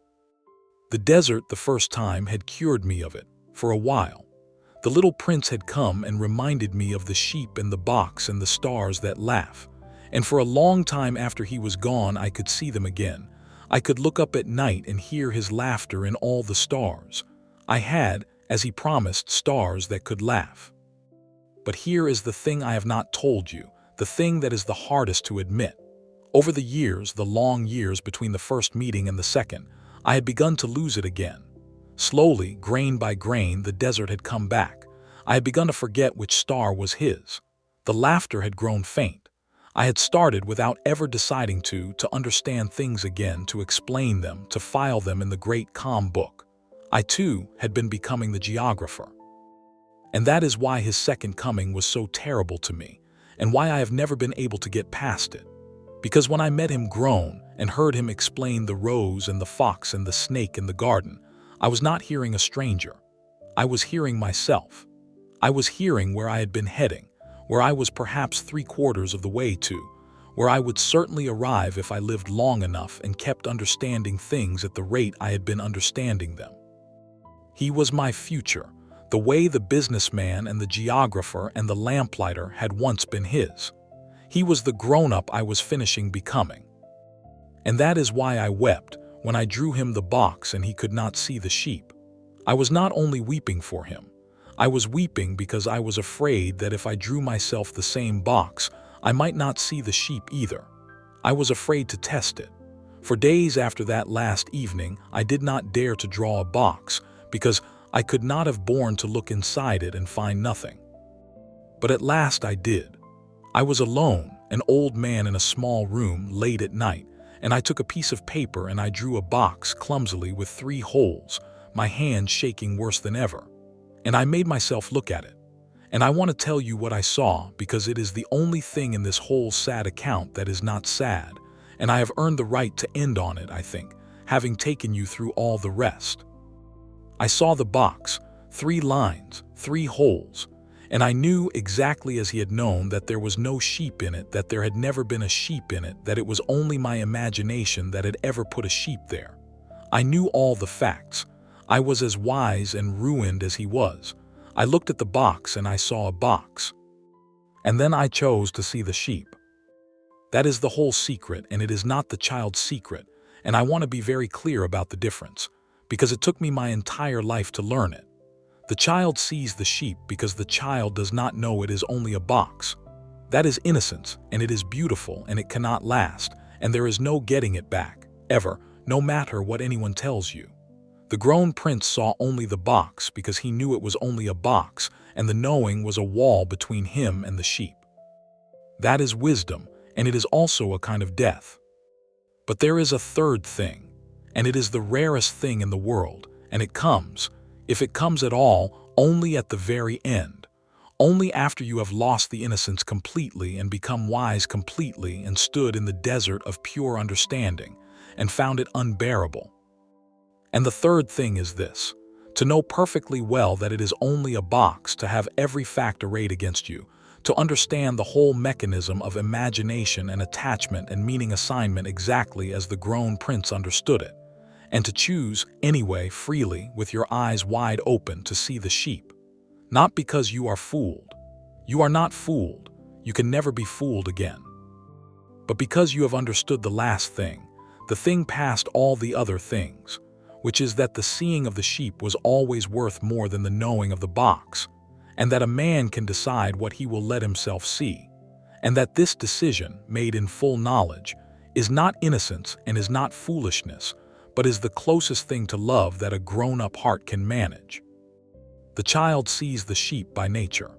The desert the first time had cured me of it, for a while. The little prince had come and reminded me of the sheep and the box and the stars that laugh, and for a long time after he was gone I could see them again. I could look up at night and hear his laughter in all the stars. I had, as he promised, stars that could laugh. But here is the thing I have not told you, the thing that is the hardest to admit. Over the years, the long years between the first meeting and the second, I had begun to lose it again. Slowly, grain by grain, the desert had come back. I had begun to forget which star was his. The laughter had grown faint. I had started without ever deciding to understand things again, to explain them, to file them in the great calm book. I too had been becoming the geographer. And that is why his second coming was so terrible to me, and why I have never been able to get past it. Because when I met him grown and heard him explain the rose and the fox and the snake in the garden, I was not hearing a stranger. I was hearing myself. I was hearing where I had been heading, where I was perhaps 3/4 of the way to, where I would certainly arrive if I lived long enough and kept understanding things at the rate I had been understanding them. He was my future, the way the businessman and the geographer and the lamplighter had once been his. He was the grown-up I was finishing becoming. And that is why I wept when I drew him the box and he could not see the sheep. I was not only weeping for him. I was weeping because I was afraid that if I drew myself the same box, I might not see the sheep either. I was afraid to test it. For days after that last evening, I did not dare to draw a box because I could not have borne to look inside it and find nothing. But at last I did. I was alone, an old man in a small room late at night, and I took a piece of paper and I drew a box clumsily with 3 holes, my hand shaking worse than ever. And I made myself look at it. And I want to tell you what I saw because it is the only thing in this whole sad account that is not sad, and I have earned the right to end on it, I think, having taken you through all the rest. I saw the box, 3 lines, 3 holes, and I knew exactly as he had known that there was no sheep in it, that there had never been a sheep in it, that it was only my imagination that had ever put a sheep there. I knew all the facts. I was as wise and ruined as he was. I looked at the box and I saw a box. And then I chose to see the sheep. That is the whole secret, and it is not the child's secret, and I want to be very clear about the difference, because it took me my entire life to learn it. The child sees the sheep because the child does not know it is only a box. That is innocence, and it is beautiful, and it cannot last, and there is no getting it back, ever, no matter what anyone tells you. The grown prince saw only the box because he knew it was only a box, and the knowing was a wall between him and the sheep. That is wisdom, and it is also a kind of death. But there is a third thing, and it is the rarest thing in the world, and it comes, if it comes at all, only at the very end, only after you have lost the innocence completely and become wise completely and stood in the desert of pure understanding and found it unbearable. And the third thing is this: to know perfectly well that it is only a box, to have every fact arrayed against you, to understand the whole mechanism of imagination and attachment and meaning assignment exactly as the grown prince understood it, and to choose, anyway, freely, with your eyes wide open, to see the sheep. Not because you are fooled. You are not fooled. You can never be fooled again. But because you have understood the last thing, the thing past all the other things, which is that the seeing of the sheep was always worth more than the knowing of the box, and that a man can decide what he will let himself see, and that this decision, made in full knowledge, is not innocence and is not foolishness, but is the closest thing to love that a grown-up heart can manage. The child sees the sheep by nature.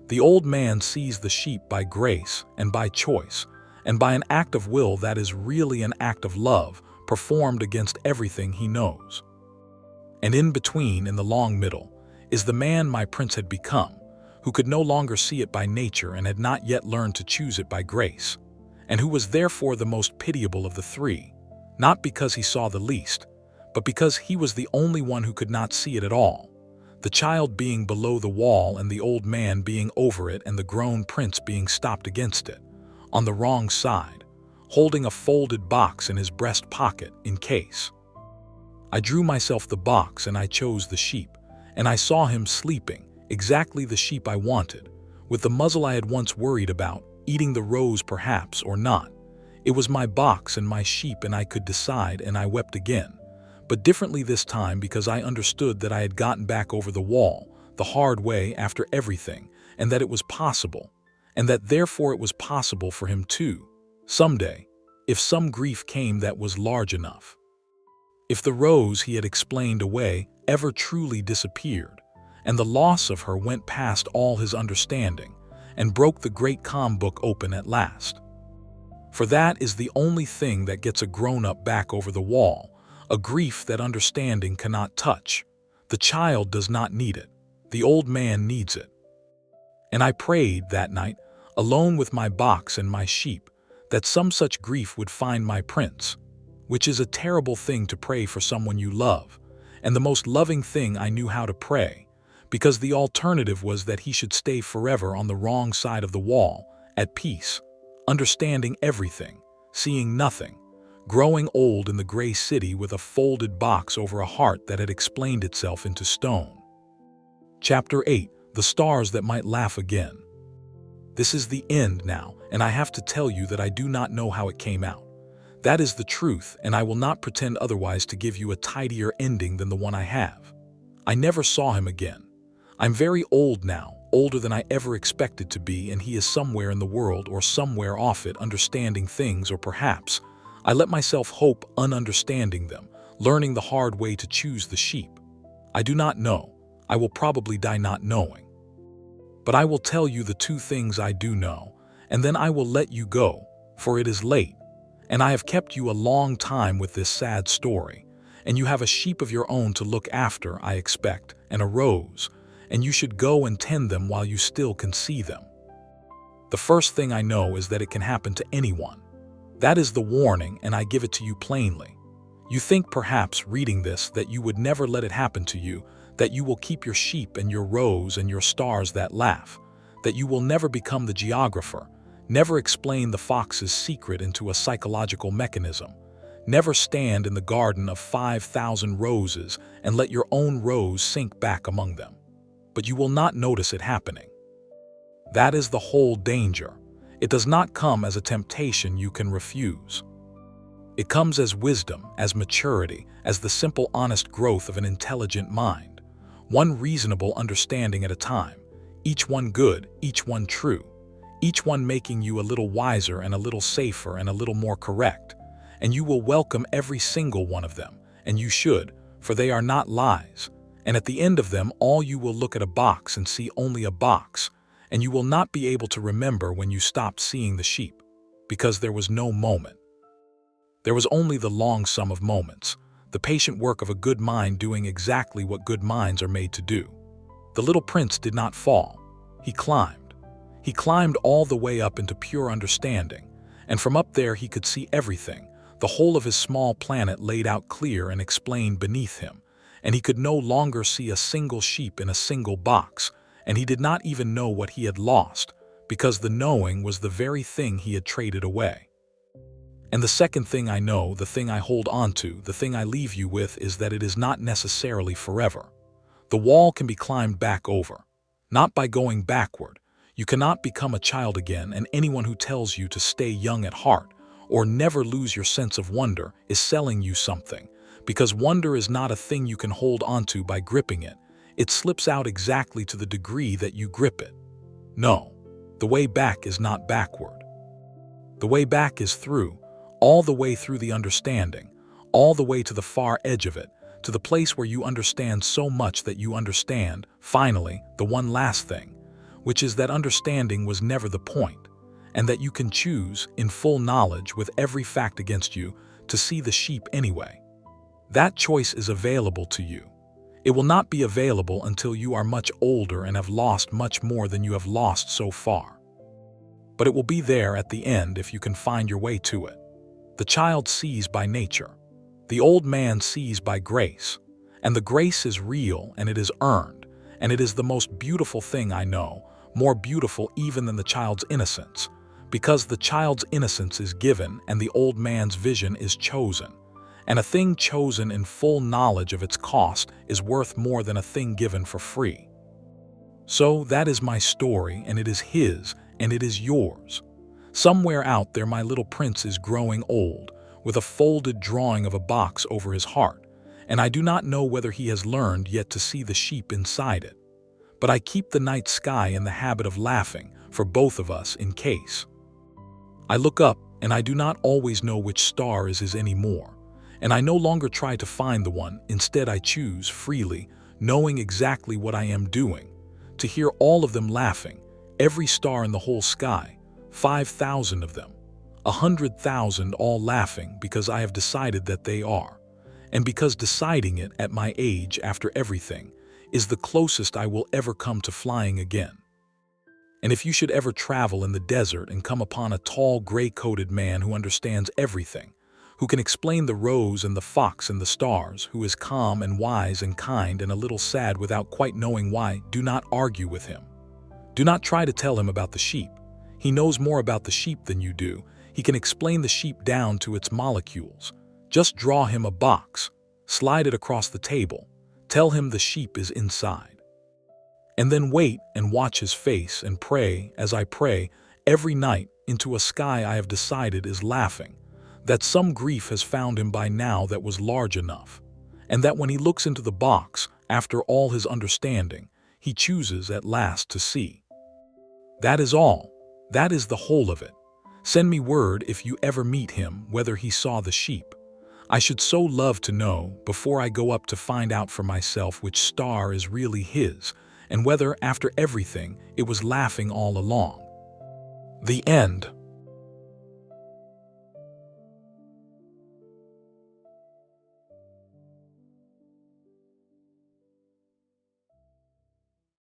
The old man sees the sheep by grace and by choice, and by an act of will that is really an act of love performed against everything he knows. And in between, in the long middle, is the man my prince had become, who could no longer see it by nature and had not yet learned to choose it by grace, and who was therefore the most pitiable of the three, not because he saw the least, but because he was the only one who could not see it at all, the child being below the wall and the old man being over it and the grown prince being stopped against it, on the wrong side, holding a folded box in his breast pocket in case. I drew myself the box and I chose the sheep, and I saw him sleeping, exactly the sheep I wanted, with the muzzle I had once worried about, eating the rose perhaps or not. It was my box and my sheep and I could decide, and I wept again, but differently this time because I understood that I had gotten back over the wall, the hard way after everything, and that it was possible, and that therefore it was possible for him too, someday, if some grief came that was large enough. If the rose he had explained away ever truly disappeared, and the loss of her went past all his understanding, and broke the great calm book open at last. For that is the only thing that gets a grown-up back over the wall, a grief that understanding cannot touch. The child does not need it. The old man needs it. And I prayed that night, alone with my box and my sheep, that some such grief would find my prince, which is a terrible thing to pray for someone you love, and the most loving thing I knew how to pray, because the alternative was that he should stay forever on the wrong side of the wall, at peace, understanding everything, seeing nothing, growing old in the gray city with a folded box over a heart that had explained itself into stone. Chapter 8. The Stars That Might Laugh Again. This is the end now, and I have to tell you that I do not know how it came out. That is the truth, and I will not pretend otherwise to give you a tidier ending than the one I have. I never saw him again. I'm very old now, older than I ever expected to be, and he is somewhere in the world or somewhere off it understanding things, or perhaps I let myself hope ununderstanding them, learning the hard way to choose the sheep. I do not know. I will probably die not knowing. But I will tell you the two things I do know, and then I will let you go, for it is late, and I have kept you a long time with this sad story, and you have a sheep of your own to look after, I expect, and a rose, and you should go and tend them while you still can see them. The first thing I know is that it can happen to anyone. That is the warning, and I give it to you plainly. You think perhaps, reading this, that you would never let it happen to you, that you will keep your sheep and your rose and your stars that laugh, that you will never become the geographer, never explain the fox's secret into a psychological mechanism, never stand in the garden of 5,000 roses and let your own rose sink back among them. But you will not notice it happening. That is the whole danger. It does not come as a temptation you can refuse. It comes as wisdom, as maturity, as the simple honest growth of an intelligent mind, one reasonable understanding at a time, each one good, each one true, each one making you a little wiser and a little safer and a little more correct, and you will welcome every single one of them, and you should, for they are not lies, and at the end of them all you will look at a box and see only a box, and you will not be able to remember when you stopped seeing the sheep, because there was no moment. There was only the long sum of moments, the patient work of a good mind doing exactly what good minds are made to do. The little prince did not fall. He climbed. He climbed all the way up into pure understanding, and from up there he could see everything, the whole of his small planet laid out clear and explained beneath him, and he could no longer see a single sheep in a single box, and he did not even know what he had lost, because the knowing was the very thing he had traded away. And the second thing I know, the thing I hold on to, the thing I leave you with, is that it is not necessarily forever. The wall can be climbed back over, not by going backward. You cannot become a child again, and anyone who tells you to stay young at heart or never lose your sense of wonder is selling you something, because wonder is not a thing you can hold onto by gripping it. It slips out exactly to the degree that you grip it. No, the way back is not backward. The way back is through, all the way through the understanding, all the way to the far edge of it, to the place where you understand so much that you understand, finally, the one last thing, which is that understanding was never the point, and that you can choose, in full knowledge with every fact against you, to see the sheep anyway. That choice is available to you. It will not be available until you are much older and have lost much more than you have lost so far. But it will be there at the end if you can find your way to it. The child sees by nature. The old man sees by grace. And the grace is real and it is earned, and it is the most beautiful thing I know, more beautiful even than the child's innocence, because the child's innocence is given and the old man's vision is chosen. And a thing chosen in full knowledge of its cost is worth more than a thing given for free. So that is my story, and it is his, and it is yours. Somewhere out there my little prince is growing old, with a folded drawing of a box over his heart, and I do not know whether he has learned yet to see the sheep inside it. But I keep the night sky in the habit of laughing, for both of us in case. I look up, and I do not always know which star is his anymore. And I no longer try to find the one, instead I choose freely, knowing exactly what I am doing, to hear all of them laughing, every star in the whole sky, 5,000 of them, 100,000 all laughing because I have decided that they are, and because deciding it at my age after everything is the closest I will ever come to flying again. And if you should ever travel in the desert and come upon a tall gray-coated man who understands everything, who can explain the rose and the fox and the stars, who is calm and wise and kind and a little sad without quite knowing why, do not argue with him. Do not try to tell him about the sheep. He knows more about the sheep than you do. He can explain the sheep down to its molecules. Just draw him a box, slide it across the table, tell him the sheep is inside. And then wait and watch his face and pray, as I pray, every night into a sky I have decided is laughing, that some grief has found him by now that was large enough, and that when he looks into the box, after all his understanding, he chooses at last to see. That is all. That is the whole of it. Send me word if you ever meet him whether he saw the sheep. I should so love to know, before I go up to find out for myself which star is really his, and whether, after everything, it was laughing all along. The end.